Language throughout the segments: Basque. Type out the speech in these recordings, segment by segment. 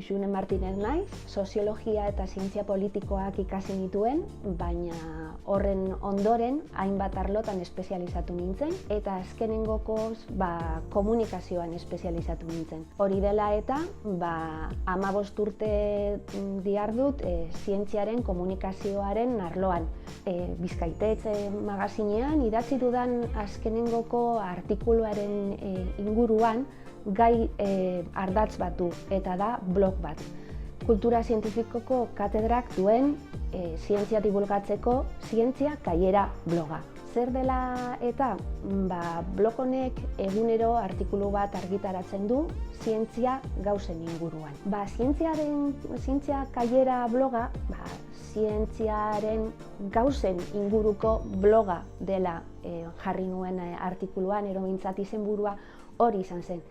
June Martinez naiz, soziologia eta zientzia politikoak ikasi nituen, baina horren ondoren hainbat arlotan espezializatu nintzen eta azkenengokoz komunikazioan espezializatu nintzen. Hori dela eta 15 urte dihardut zientziaren komunikazioaren arloan. Bizkaitetxe magazinean idatzi dudan azkenengoko artikuluaren inguruan gai ardatz bat du, eta da blog bat. Kultura zientifikoko katedrak duen zientzia divulgatzeko Zientzia Kaiera bloga. Zer dela eta blog honek egunero artikulu bat argitaratzen du zientzia gauzen inguruan. Zientzia Kaiera bloga zientziaren gauzen inguruko bloga dela jarri nuen artikuluan, behintzat izenburua hori izan zen.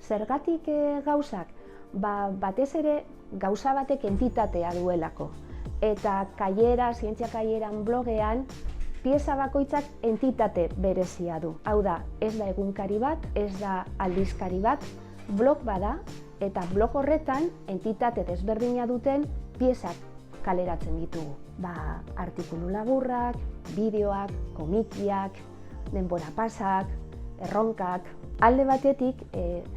Zergatik gauzak? Batez ere gauza batek entitatea duelako. Eta Zientzia Kaieran blogean, pieza bakoitzak entitate berezia du. Hau da, ez da egunkari bat, ez da aldizkari bat, blog bada, eta blog horretan entitate desberdina duten piezak kaleratzen ditugu. Artikulu laburrak, bideoak, komikiak, denbora pasak, erronkak. Alde batetik,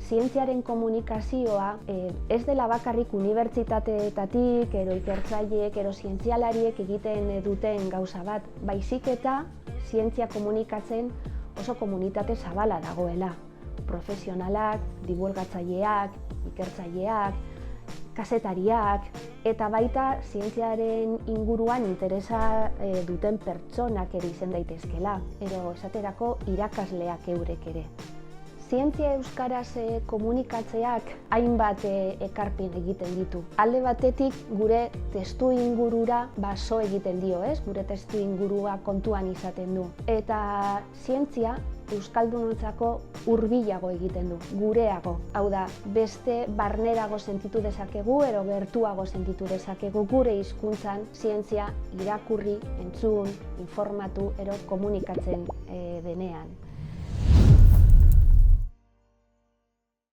zientziaren komunikazioa ez dela bakarrik unibertsitateetatik, ikertzaileek, zientzialariek egiten duten gauza bat, baizik eta zientzia komunikatzen oso komunitate zabala dagoela. Profesionalak, divulgatzaileak, ikertzaileak, kazetariak, eta baita zientziaren inguruan interesa duten pertsonak ere izan daitezkela, esaterako irakasleak eurek ere. Zientzia euskaraz komunikatzeak hainbat ekarpen egiten ditu. Alde batetik gure testu ingurura so egiten dio, gure testu ingurua kontuan izaten du. Eta zientzia euskaldunontzako hurbilago egiten du, gureago. Hau da, beste barnerago sentitu dezakegu, gertuago sentitu dezakegu gure hizkuntzan zientzia irakurri, entzun, informatu, komunikatzen denean.